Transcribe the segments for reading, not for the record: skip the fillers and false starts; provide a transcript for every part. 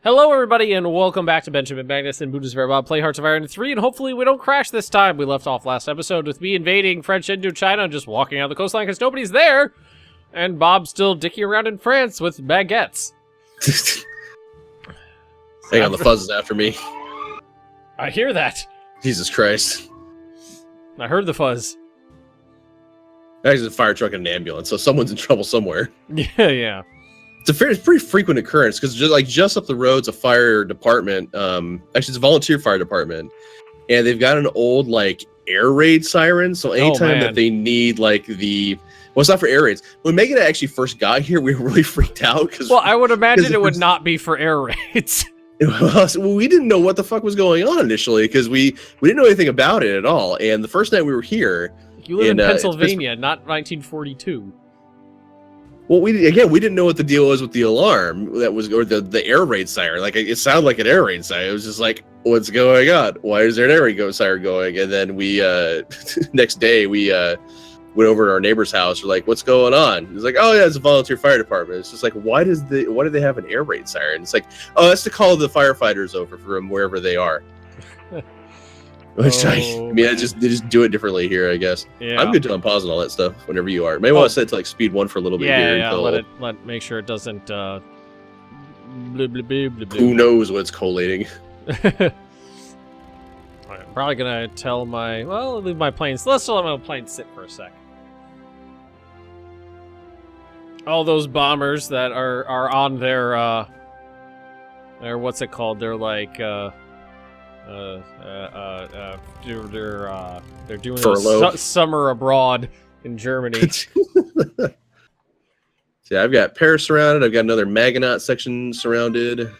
Hello, everybody, and welcome back to Benjamin Magnus and Bundeswehr Bob play Hearts of Iron 3, and hopefully we don't crash this time. We left off last episode with me invading French Indochina and just walking out the coastline because nobody's there, and Bob still dicking around in France with baguettes. Hang on, the fuzz is after me. I hear that. Jesus Christ. I heard the fuzz. Actually, it's a fire truck and an ambulance, so someone's in trouble somewhere. Yeah. It's pretty frequent occurrence because just up the road's a fire department. Actually, it's a volunteer fire department, and they've got an old air raid siren. So anytime that they need it's not for air raids. When Megan actually first got here, we were really freaked out because I would imagine it would not be for air raids. Well, we didn't know what the fuck was going on initially because we didn't know anything about it at all. And the first night we were here, you live in Pennsylvania, not 1942. Well, we didn't know what the deal was with the alarm that was, or the air raid siren. It sounded like an air raid siren. It was just like, what's going on? Why is there an air raid siren going? And then we next day we went over to our neighbor's house. We're like, what's going on? It's like, oh yeah, it's a volunteer fire department. It's just like, why do they have an air raid siren? It's like, oh, that's to call the firefighters over from wherever they are. Which they just do it differently here, I guess. Yeah. I'm good to unpause and all that stuff whenever you are. Maybe want to set to speed 1 for a little bit here. Yeah, until make sure it doesn't blah, blah, blah, blah, blah. Who knows what's collating. I'm probably gonna tell leave my planes. Let's let my plane sit for a sec. All those bombers that are on their what's it called? They're they're doing summer abroad in Germany. See, I've got Paris surrounded. I've got another Magnus section surrounded.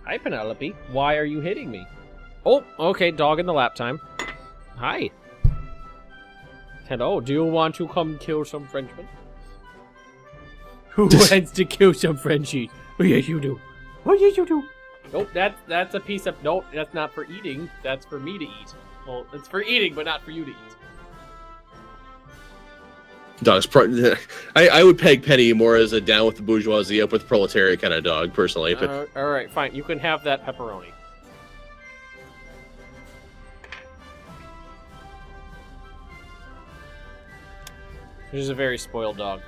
Hi, Penelope. Why are you hitting me? Oh, okay. Dog in the lap time. Hi. Hello. Do you want to come kill some Frenchmen? Who wants to kill some Frenchies? Oh, yes, you do. Oh, yes, you do. Nope, that's a piece of... Nope, that's not for eating. That's for me to eat. Well, it's for eating, but not for you to eat. Dog's I would peg Penny more as a down with the bourgeoisie, up with the proletariat kind of dog, personally. But all right, fine. You can have that pepperoni. She's a very spoiled dog.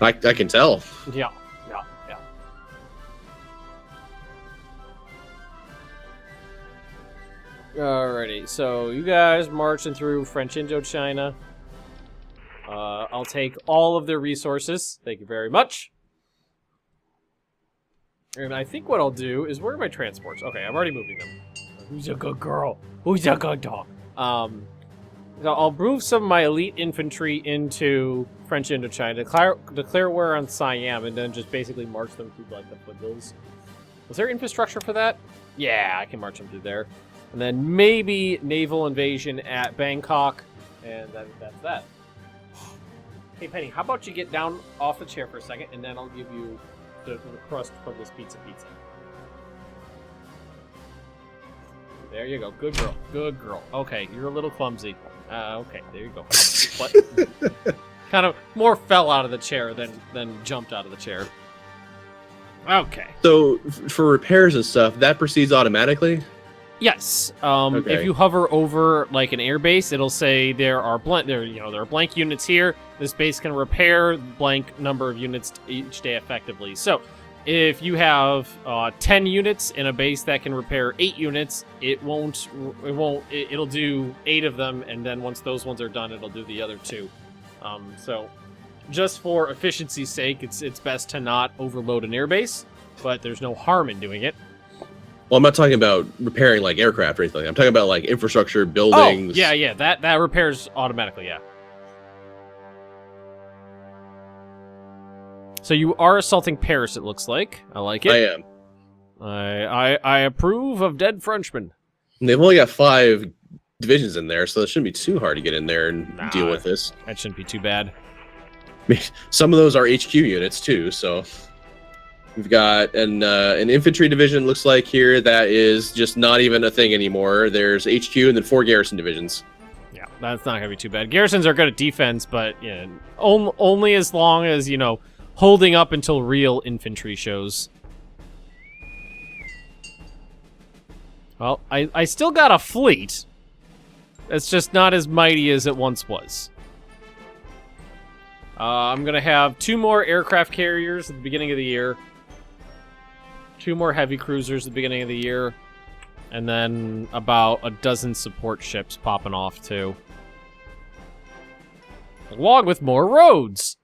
I can tell. Yeah. Alrighty, so you guys marching through French Indochina. I'll take all of their resources. Thank you very much. And I think what I'll do is, where are my transports? Okay, I'm already moving them. Who's a good girl? Who's a good dog? So I'll move some of my elite infantry into French Indochina, declare war on Siam, and then just basically march them through the foothills. Was there infrastructure for that? Yeah, I can march them through there. And then maybe naval invasion at Bangkok, and then that's that. Hey, Penny, how about you get down off the chair for a second, and then I'll give you the crust from this pizza. There you go. Good girl. Good girl. Okay, you're a little clumsy. Okay, there you go. Kind of more fell out of the chair than jumped out of the chair. Okay. So, for repairs and stuff, that proceeds automatically? Yes. Okay. If you hover over an air base, it'll say there are blank units here. This base can repair blank number of units each day effectively. So, if you have 10 units in a base that can repair 8 units, it'll do 8 of them, and then once those ones are done, it'll do the other 2. So, just for efficiency's sake, it's best to not overload an air base, but there's no harm in doing it. Well, I'm not talking about repairing aircraft or anything. I'm talking about infrastructure, buildings. Oh, yeah, that repairs automatically, yeah. So you are assaulting Paris, it looks like. I like it. I am. I approve of dead Frenchmen. And they've only got 5 divisions in there, so it shouldn't be too hard to get in there and deal with this. That shouldn't be too bad. I mean, some of those are HQ units too, so we've got an infantry division, looks like here, that is just not even a thing anymore. There's HQ and then 4 garrison divisions. Yeah, that's not going to be too bad. Garrisons are good at defense, but only as long as, holding up until real infantry shows. Well, I still got a fleet. It's just not as mighty as it once was. I'm going to have 2 more aircraft carriers at the beginning of the year. 2 more heavy cruisers at the beginning of the year. And then about a dozen support ships popping off, too. Along with more roads.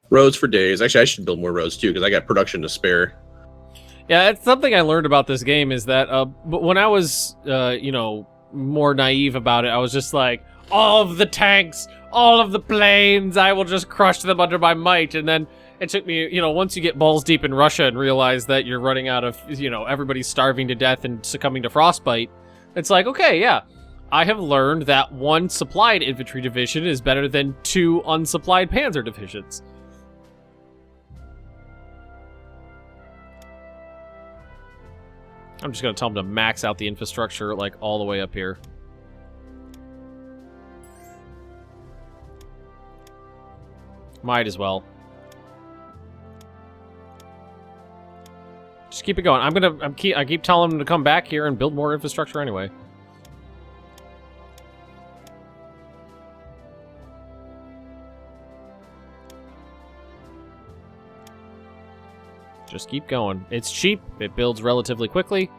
Roads for days. Actually, I should build more roads, too, because I got production to spare. Yeah, it's something I learned about this game is that but when I was, more naive about it, I was just like, all of the tanks, all of the planes, I will just crush them under my might. And then it took me, once you get balls deep in Russia and realize that you're running out of, everybody's starving to death and succumbing to frostbite, it's like, okay, yeah, I have learned that 1 supplied infantry division is better than 2 unsupplied panzer divisions. I'm just going to tell them to max out the infrastructure, like, all the way up here. Might as well. Just keep it going. I keep telling them to come back here and build more infrastructure anyway. Just keep going. It's cheap. It builds relatively quickly.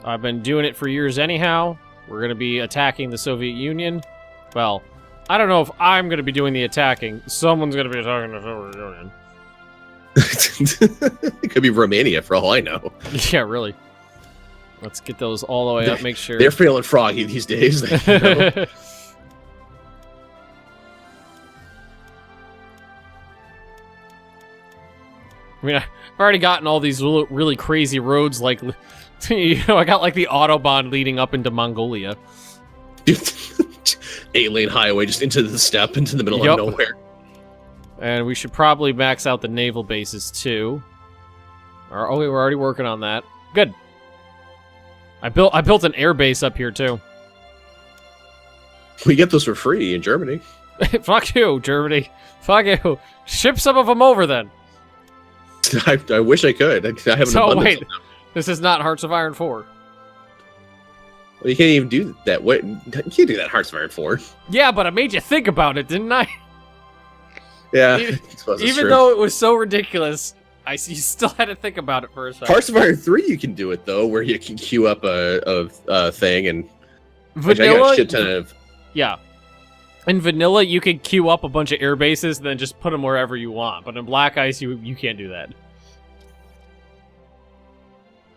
I've been doing it for years anyhow. We're going to be attacking the Soviet Union. Well, I don't know if I'm going to be doing the attacking. Someone's going to be attacking the Soviet Union. It could be Romania, for all I know. Yeah, really. Let's get those all the way up. Make sure. They're feeling froggy these days. I mean, I've already gotten all these really crazy roads, like, I got, like, the Autobahn leading up into Mongolia. 8-lane highway just into the steppe, into the middle of nowhere. And we should probably max out the naval bases, too. Oh, we're already working on that. Good. I built an air base up here, too. We get those for free in Germany. Fuck you, Germany. Fuck you. Ship some of them over, then. I wish I could. I haven't. So wait, this is not Hearts of Iron 4. Well, you can't even do that. What? You can't do that in Hearts of Iron 4. Yeah, but I made you think about it, didn't I? Yeah. Even though it was so ridiculous, you still had to think about it for a second. Hearts of Iron 3, you can do it though, where you can queue up a thing and. Vanilla. I got a shit ton of. Yeah. In vanilla, you could queue up a bunch of air bases and then just put them wherever you want. But in Black Ice, you can't do that.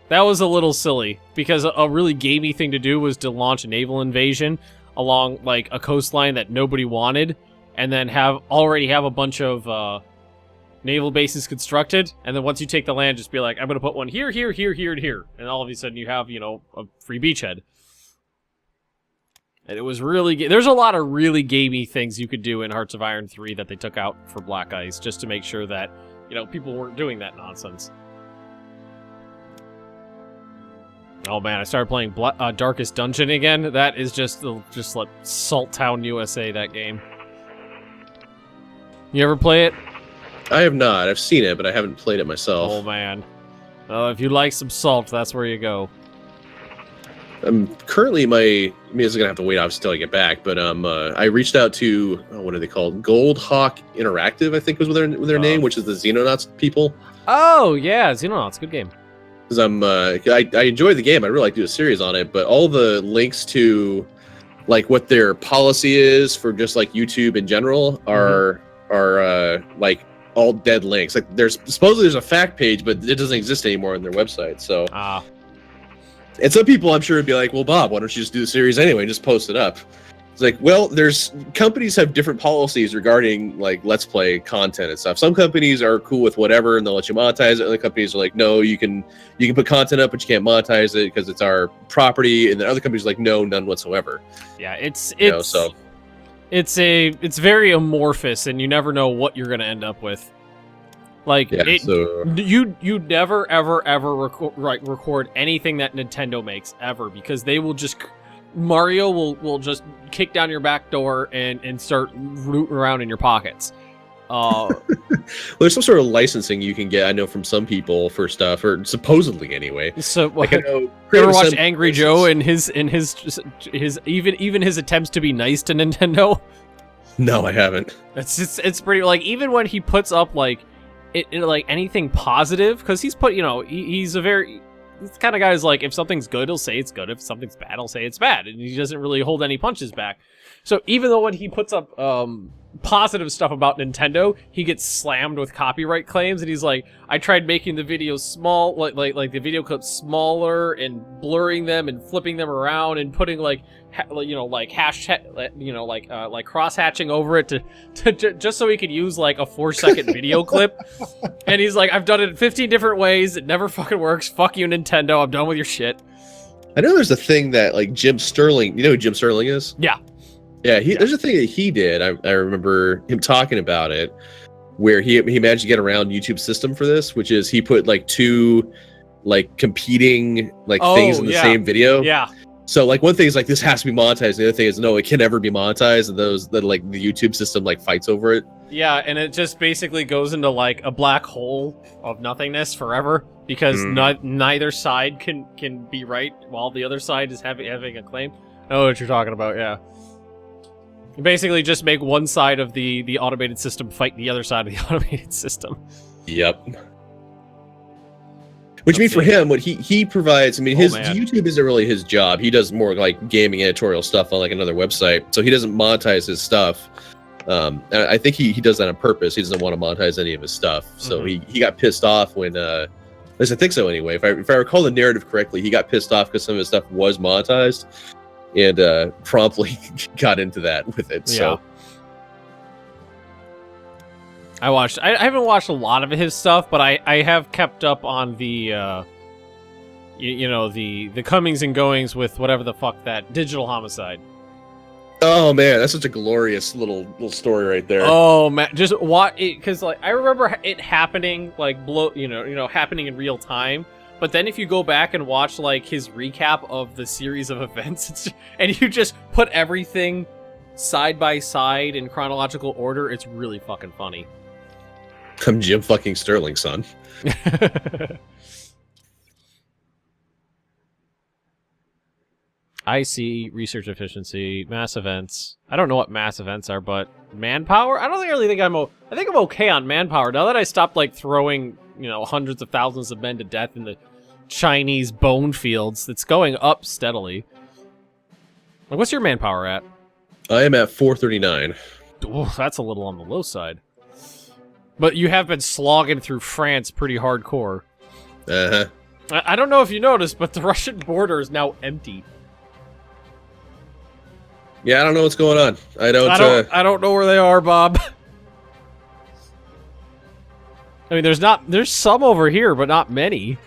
That was a little silly, because a really gamey thing to do was to launch a naval invasion along, like, a coastline that nobody wanted, and then already have a bunch of naval bases constructed, and then once you take the land, just be like, I'm going to put one here, here, here, here, and here. And all of a sudden you have, a free beachhead. And it was really... There's a lot of really gamey things you could do in Hearts of Iron 3 that they took out for Black Ice, just to make sure that, people weren't doing that nonsense. Oh man, I started playing Darkest Dungeon again. That is just like Salt Town, USA, that game. You ever play it? I have not. I've seen it, but I haven't played it myself. Oh man. If you like some salt, that's where you go. Currently, I mean, it's gonna have to wait obviously until I get back, but I reached out to what are they called? Gold Hawk Interactive, I think was their name, which is the Xenonauts people. Oh yeah, Xenonauts, good game. Because I enjoyed the game. I'd really like to do a series on it, but all the links to like what their policy is for just like YouTube in general are like all dead links. Like supposedly there's a fact page, but it doesn't exist anymore on their website. So and some people I'm sure would be like, well, Bob, why don't you just do the series anyway and just post it up? It's like, well, companies have different policies regarding like Let's Play content and stuff. Some companies are cool with whatever and they'll let you monetize it. Other companies are like, no, you can put content up, but you can't monetize it because it's our property. And then other companies are like, no, none whatsoever. Yeah, it's very amorphous, and you never know what you're gonna end up with. Like you never ever record anything that Nintendo makes ever, because they will just Mario will just kick down your back door and start rooting around in your pockets. Well, there's some sort of licensing you can get, I know, from some people for stuff, or supposedly anyway. So like, I know, you ever watch Angry Joe and his even his attempts to be nice to Nintendo? No, I haven't. It's pretty, like, even when he puts up like like anything positive, because he's put, he's the kind of guy who's like, if something's good, he'll say it's good. If something's bad, he'll say it's bad, and he doesn't really hold any punches back. So even though when he puts up positive stuff about Nintendo, he gets slammed with copyright claims, and he's like, I tried making the videos small, like the video clips smaller, and blurring them and flipping them around and putting like hashtag, like cross hatching over it to just so he could use like a 4-second video clip. And he's like, I've done it 15 different ways, it never fucking works. Fuck you, Nintendo. I'm done with your shit. I know there's a thing that like Jim Sterling, you know who Jim Sterling is? Yeah. Yeah, there's a thing that he did. I remember him talking about it, where he managed to get around YouTube's system for this, which is he put like 2 like competing like things in the same video. Yeah. So like one thing is like this has to be monetized. The other thing is no, it can never be monetized, and like the YouTube system like fights over it. Yeah, and it just basically goes into like a black hole of nothingness forever, because neither side can be right while the other side is having a claim. I know what you're talking about. Yeah. You basically just make one side of the automated system fight the other side of the automated system. Yep. Which means for him, what he provides, I mean, his YouTube isn't really his job. He does more like gaming editorial stuff on like another website, so he doesn't monetize his stuff. And I think he does that on purpose. He doesn't want to monetize any of his stuff. So he got pissed off when, at least I think so anyway. If I recall the narrative correctly, he got pissed off because some of his stuff was monetized, and promptly got into that with it. Yeah. So I haven't watched a lot of his stuff, but I have kept up on the the comings and goings with whatever the fuck that Digital Homicide. Oh man, that's such a glorious little story right there. Oh man, just what it, because like I remember it happening like happening in real time. But then if you go back and watch like his recap of the series of events, and you just put everything side by side in chronological order, it's really fucking funny. I'm Jim fucking Sterling, son. I see research efficiency, mass events. I don't know what mass events are, but manpower? I don't really think I think I'm okay on manpower. Now that I stopped like throwing, hundreds of thousands of men to death in the Chinese bone fields, it's going up steadily. Like, what's your manpower at? I am at 439. Ooh, that's a little on the low side. But you have been slogging through France pretty hardcore. Uh-huh. I don't know if you noticed, but the Russian border is now empty. Yeah, I don't know what's going on. I don't know where they are, Bob. I mean, there's some over here, but not many.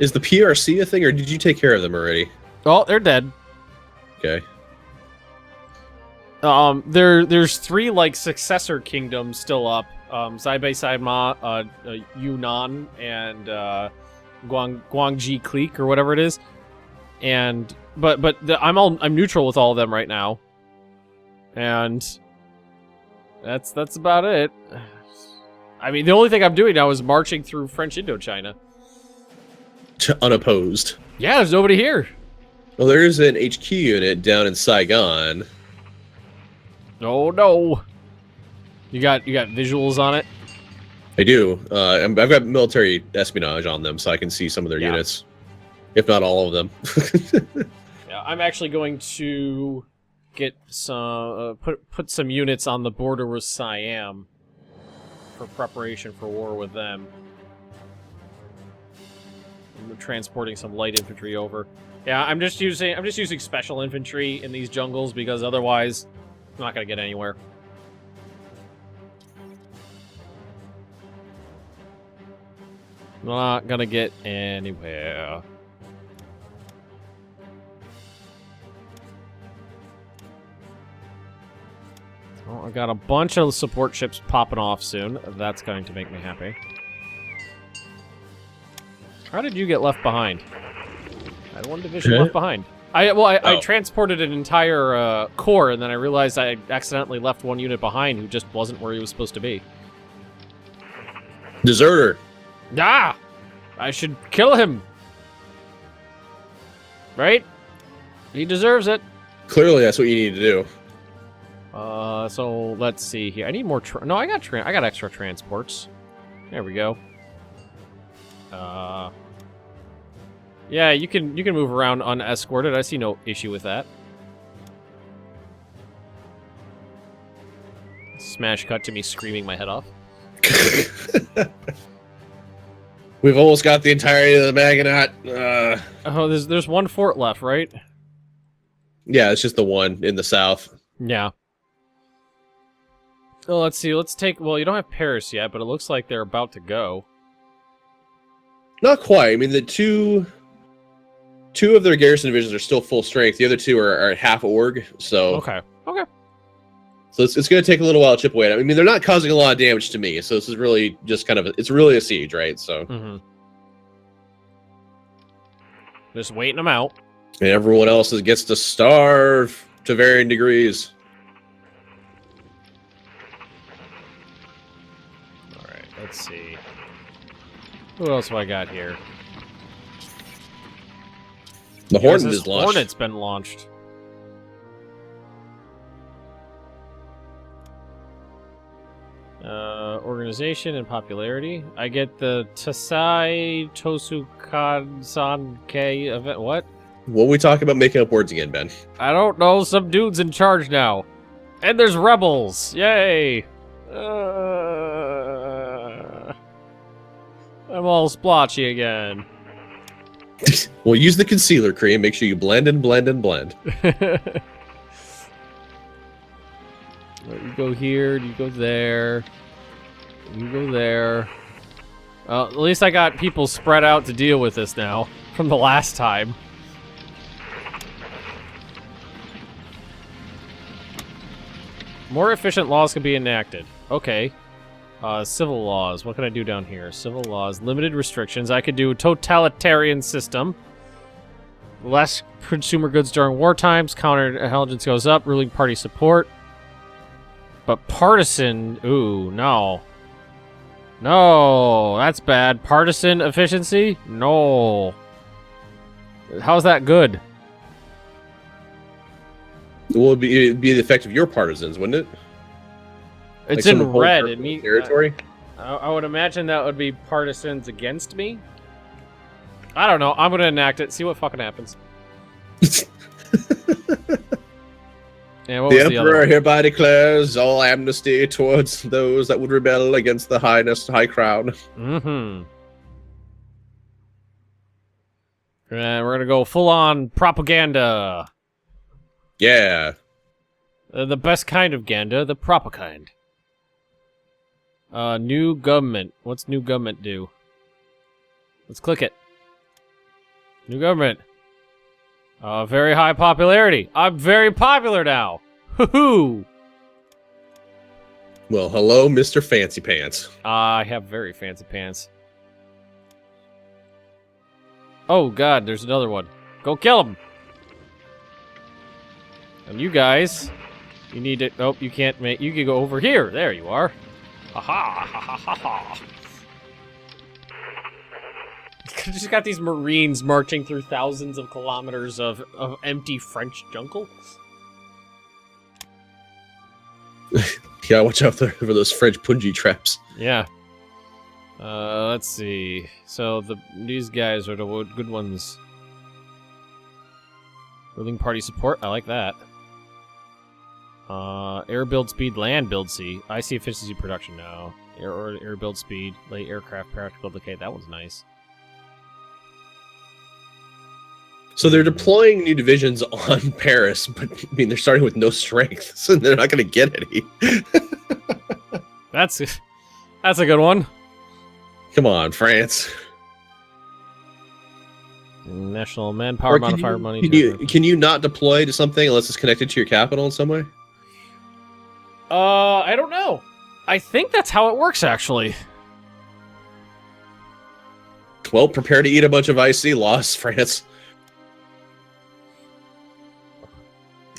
Is the PRC a thing, or did you take care of them already? Oh, they're dead. Okay. There's 3 like successor kingdoms still up. Side by side Yunnan and Guangxi clique or whatever it is. And I'm neutral with all of them right now. And that's about it. I mean, the only thing I'm doing now is marching through French Indochina. Unopposed. Yeah, there's nobody here. Well, there is an HQ unit down in Saigon. Oh no. You got visuals on it? I do. I've got military espionage on them, so I can see some of their units, if not all of them. Yeah, I'm actually going to get some put some units on the border with Siam for preparation for war with them. I'm transporting some light infantry over. Yeah, I'm just using special infantry in these jungles because otherwise I'm not gonna get anywhere. Not gonna get anywhere. Well, I got a bunch of support ships popping off soon. That's going to make me happy. How did you get left behind? I had one division left behind. I transported an entire corps, and then I realized I accidentally left one unit behind who just wasn't where he was supposed to be. Deserter. Ah! I should kill him. Right? He deserves it. Clearly, that's what you need to do. So let's see here. I need more. No, I got extra transports. There we go. Yeah, you can move around unescorted. I see no issue with that. Smash cut to me screaming my head off. We've almost got the entirety of the Magnus. Oh, there's one fort left, right? Yeah, it's just the one in the south. Yeah. Oh, let's see. Let's take... Well, you don't have Paris yet, but it looks like they're about to go. Not quite. I mean, the two of their garrison divisions are still full strength. The other two are at half org, so... Okay. So it's going to take a little while to chip away at it. I mean, they're not causing a lot of damage to me, so this is really just kind of... It's really a siege, right? So... Mm-hmm. Just waiting them out. And everyone else gets to starve to varying degrees. Alright, let's see. Who else have I got here? The Hornet is launched. Hornet's been launched. Organization and popularity. I get the Tasai Tosukan-san-kei event. What? What we talk about making up words again, Ben? I don't know. Some dude's in charge now. And there's rebels. Yay. I'm all splotchy again. Well, use the concealer cream. Make sure you blend and blend and blend. You go here, you go there, you go there. At least I got people spread out to deal with this now from the last time. More efficient laws can be enacted. Okay. Civil laws. What can I do down here? Civil laws. Limited restrictions. I could do totalitarian system. Less consumer goods during war times. Counterintelligence goes up. Ruling party support. But partisan... Ooh, no. No, that's bad. Partisan efficiency? No. How's that good? Well, it'd be the effect of your partisans, wouldn't it? It's like in red. It means territory. I would imagine that would be partisans against me. I don't know. I'm gonna enact it. See what fucking happens. Yeah, what the was Emperor hereby declares all amnesty towards those that would rebel against the high crown. Mm-hmm. And we're gonna go full on propaganda. Yeah. The best kind of ganda, the proper kind. New government. What's new government do? Let's click it. New government. Very high popularity. I'm very popular now. Hoo-hoo! Well, hello, Mr. Fancy Pants. I have very fancy pants. Oh god, there's another one. Go kill him! And you guys, you need to... Nope, you can't make... You can go over here. There you are. Ha-ha! Ha-ha-ha-ha! Just got these Marines marching through thousands of kilometers of empty French jungle. Yeah, watch out for those French punji traps. Yeah. Let's see. So these guys are the good ones. Ruling party support. I like that. Air build speed, land build speed. I see efficiency production now. Air build speed, light aircraft practical decay. That one's nice. So they're deploying new divisions on Paris, but I mean they're starting with no strength, so they're not going to get any. That's a good one. Come on, France. National manpower modifier money. Can you not deploy to something unless it's connected to your capital in some way? I don't know. I think that's how it works, actually. Well, prepare to eat a bunch of IC loss, France.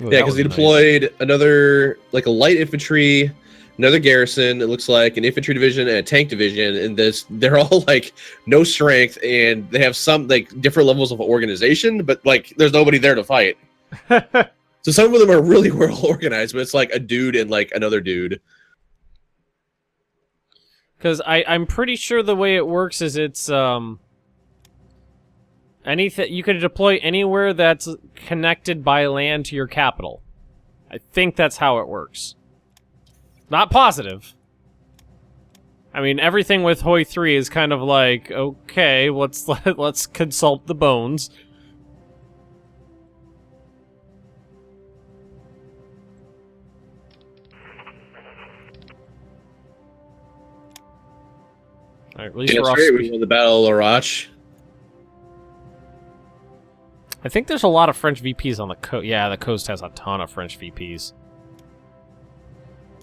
Ooh, Yeah, that because was they nice. deployed another, like a light infantry, another garrison. It looks like an infantry division and a tank division. And they're all like no strength, and they have some like different levels of organization, but like there's nobody there to fight. So some of them are really well organized, but it's like a dude and like another dude. Because I'm pretty sure the way it works is it's anything you can deploy anywhere that's connected by land to your capital. I think that's how it works. Not positive. I mean, everything with Hoi 3 is kind of like, okay, let's consult the bones. All right, at least Yeah, we're that's off right. speed. We won the Battle of Larache. I think there's a lot of French VPs on the coast. Yeah, the coast has a ton of French VPs.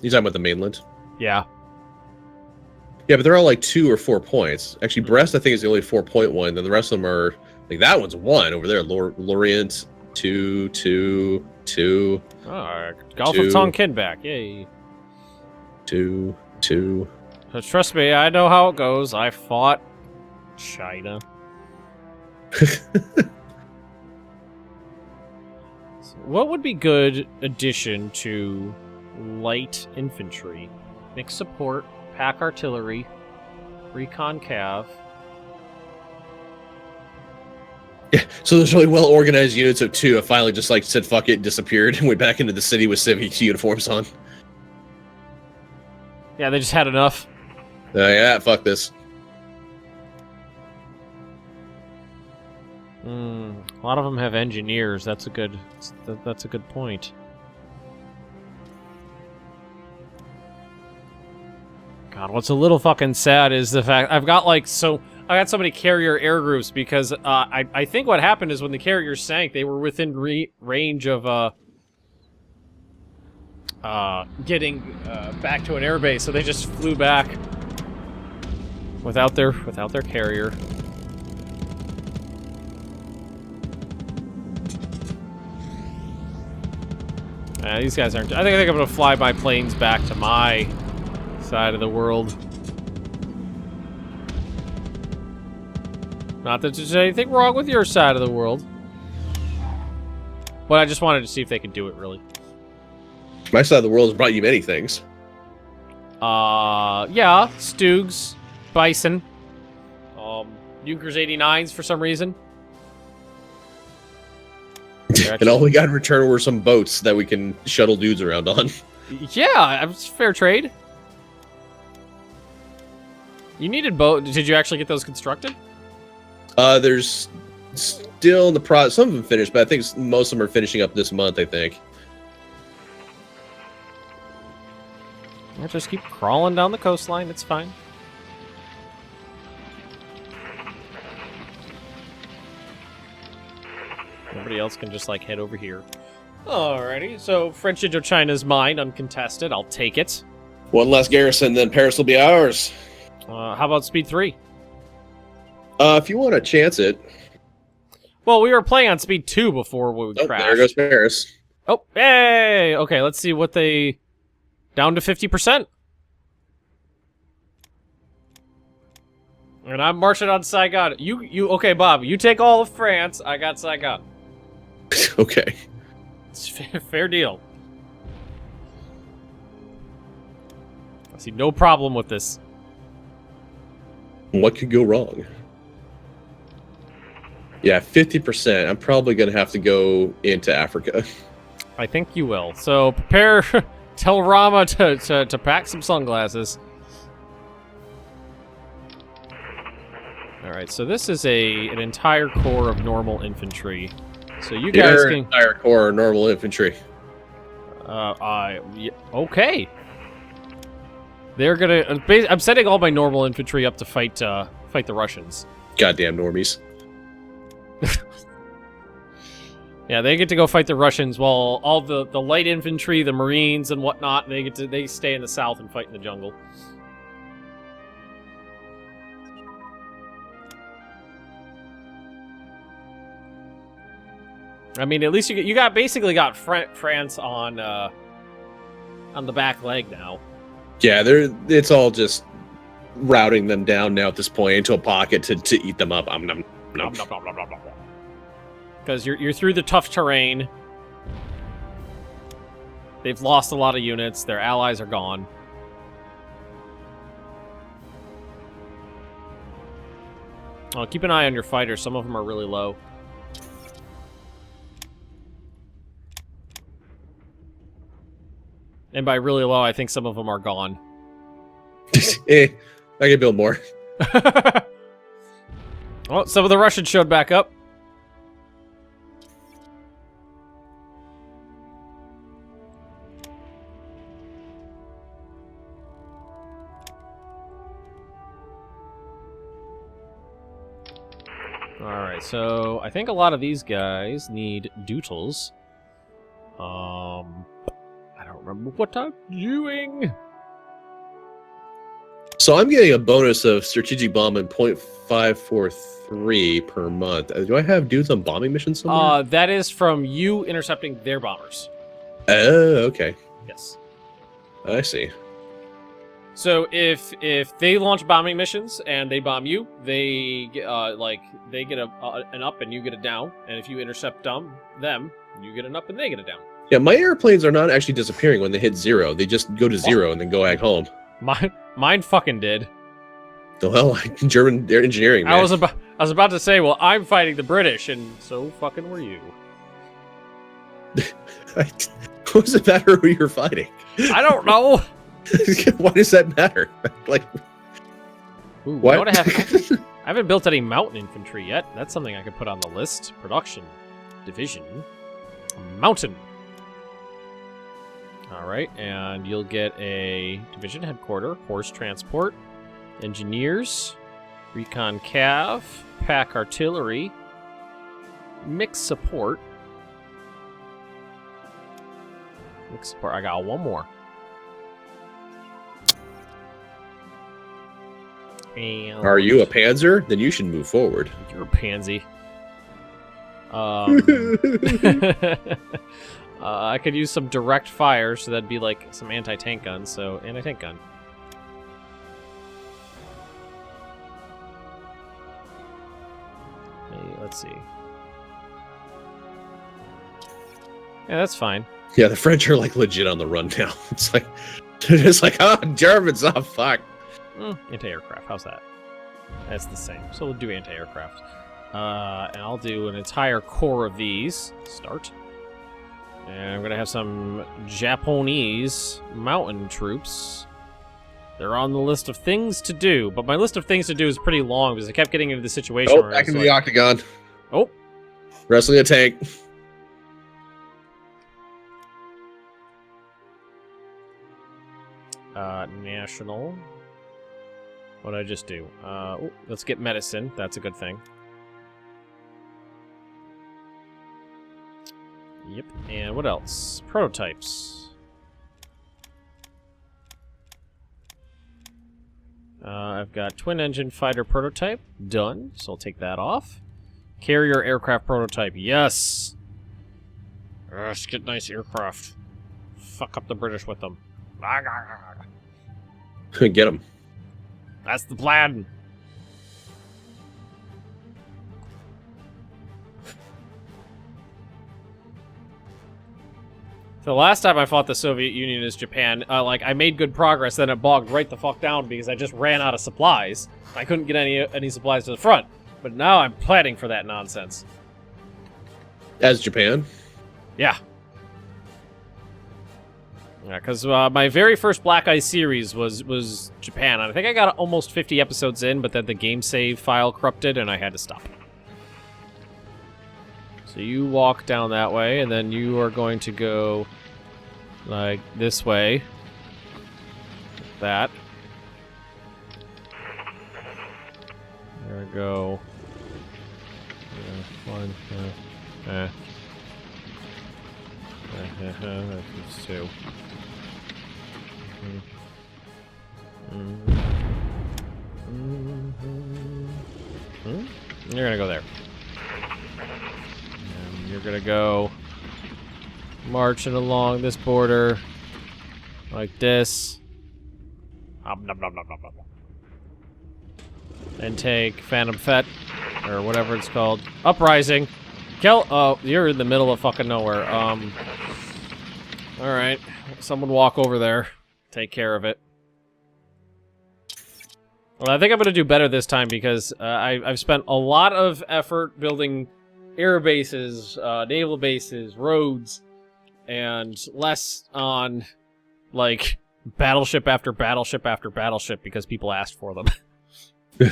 You talking about the mainland? Yeah. Yeah, but they're all like 2 or 4 points. Actually, Brest I think is the only 4-point one. Then the rest of them are like that one's 1 over there. Lorient 2, 2, 2. Gulf of Tonkin back. Yay. 2, 2. Trust me, I know how it goes. I fought China. So what would be good addition to light infantry? Mixed support, pack artillery, recon cav. Yeah, so there's really well organized units of 2. I finally just like said fuck it, disappeared, and went back into the city with civic uniforms on. Yeah, they just had enough. Yeah, fuck this. A lot of them have engineers. That's a good point. God, what's a little fucking sad is the fact I got so many carrier air groups because I think what happened is when the carriers sank, they were within range of getting back to an airbase, so they just flew back without their carrier. These guys aren't. I think I'm gonna fly my planes back to my side of the world. Not that there's anything wrong with your side of the world, but I just wanted to see if they could do it. Really. My side of the world has brought you many things. Yeah, Stugs, Bison, Junkers 89s for some reason. And all we got in return were some boats that we can shuttle dudes around on. Yeah, it's fair trade. You needed boat. Did you actually get those constructed? There's still in the process. Some of them finished, but I think most of them are finishing up this month, I think. I'll just keep crawling down the coastline. It's fine. Everybody else can just, like, head over here. Alrighty, so French Indochina's mine, uncontested. I'll take it. One less garrison, then Paris will be ours. How about speed 3? If you want to chance it. Well, we were playing on speed 2 before we crashed. There goes Paris. Oh, hey! Okay, let's see what they... Down to 50%. And I'm marching on Saigon. Okay, Bob, you take all of France. I got Saigon. Okay. It's fair deal. I see no problem with this. What could go wrong? Yeah, 50%. I'm probably going to have to go into Africa. I think you will. So prepare... Tell Rama to pack some sunglasses. Alright, so this is an entire corps of normal infantry. So you guys can... entire corps of normal infantry. Okay. They're gonna... I'm setting all my normal infantry up to fight the Russians. Goddamn normies. Yeah, they get to go fight the Russians while all the light infantry, the Marines and whatnot, they stay in the south and fight in the jungle. I mean, at least you got basically got France on the back leg now. Yeah, it's all just routing them down now at this point into a pocket to eat them up. Because you're through the tough terrain. They've lost a lot of units. Their allies are gone. Oh, keep an eye on your fighters. Some of them are really low. And by really low, I think some of them are gone. I can build more. Well, some of the Russians showed back up. Alright, so I think a lot of these guys need doodles. I don't remember what I'm doing. So I'm getting a bonus of strategic bombing 0.543 per month. Do I have dudes on bombing missions somewhere? That is from you intercepting their bombers. Oh, okay. Yes. I see. So if they launch bombing missions and they bomb you, they get they get an up and you get a down, and if you intercept them, you get an up and they get a down. Yeah, my airplanes are not actually disappearing when they hit 0. They just go to 0 and then go back home. Mine fucking did. Well, German engineering, man. I was about to say, well, I'm fighting the British, and so fucking were you. What does it matter who you're fighting? I don't know. Why does that matter? Like, ooh, what? I haven't built any mountain infantry yet. That's something I could put on the list. Production, division, mountain. All right, and you'll get a division headquarter, horse transport, engineers, recon cav, pack artillery, mixed support. Mixed support. I got one more. And are you a panzer? Then you should move forward. You're a pansy. I could use some direct fire, so that'd be like some anti-tank guns. So anti-tank gun. Hey, let's see. Yeah, that's fine. Yeah, the French are like legit on the run now. It's like they're just like, oh, Germans, oh fuck. Anti-aircraft, how's that? That's the same. So we'll do anti-aircraft. And I'll do an entire corps of these. Start. And I'm going to have some Japanese mountain troops. They're on the list of things to do, but my list of things to do is pretty long because I kept getting into the situation where back into the octagon. Oh. Wrestling a tank. National. What did I just do? Let's get medicine. That's a good thing. Yep. And what else? Prototypes. I've got twin engine fighter prototype. Done. So I'll take that off. Carrier aircraft prototype. Yes! Let's get nice aircraft. Fuck up the British with them. Get them. That's the plan. The last time I fought the Soviet Union as Japan, I made good progress, then it bogged right the fuck down because I just ran out of supplies. I couldn't get any supplies to the front. But now I'm planning for that nonsense. As Japan? Yeah. Yeah, because my very first Black Ice series was Japan. And I think I got almost 50 episodes in, but then the game save file corrupted and I had to stop. So you walk down that way, and then you are going to go, like, this way. Like that. There we go. That's two. You're gonna go there. And You're gonna go marching along this border like this. And take Phantom Fett, or whatever it's called. Uprising. Oh, you're in the middle of fucking nowhere. Alright. Someone walk over there. Take care of it. Well, I think I'm gonna do better this time because I've spent a lot of effort building air bases, naval bases, roads, and less on, like, battleship after battleship after battleship because people asked for them. The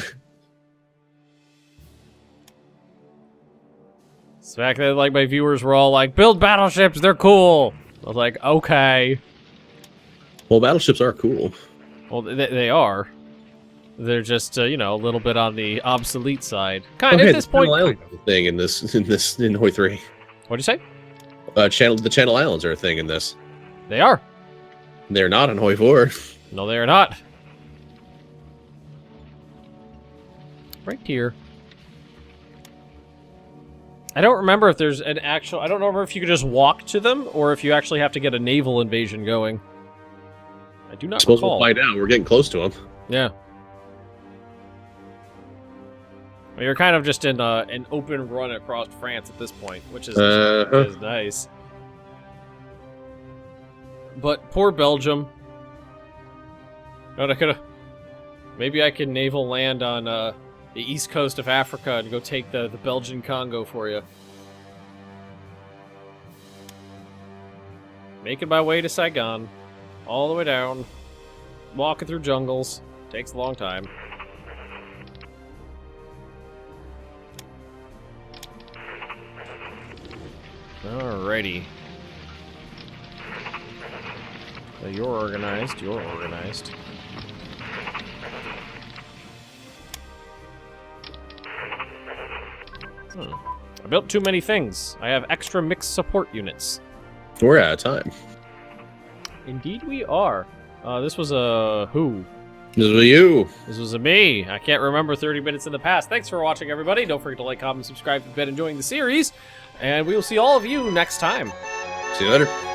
fact that, like, my viewers were all like, build battleships, they're cool! I was like, okay. Well, battleships are cool. Well, they are. They're just, you know, a little bit on the obsolete side. Kind of, Okay, at this point. Channel Islands are a thing in Hoi 3. What'd you say? The Channel Islands are a thing in this. They are. They're not in Hoi 4. No, they are not. Right here. I don't remember if there's an actual... I don't remember if you could just walk to them, or if you actually have to get a naval invasion going. I do not I suppose recall. we'll find out. We're getting close to them. Yeah. Well, you're kind of just in an open run across France at this point, which is nice. But poor Belgium. Maybe I can naval land on the east coast of Africa and go take the Belgian Congo for you. Making my way to Saigon. All the way down. Walking through jungles. Takes a long time. Alrighty. So you're organized, you're organized. I built too many things. I have extra mixed support units. We're out of time. Indeed we are. This was a who? This was you. This was a me. I can't remember 30 minutes in the past. Thanks for watching, everybody. Don't forget to like, comment, subscribe if you've been enjoying the series. And we will see all of you next time. See you later.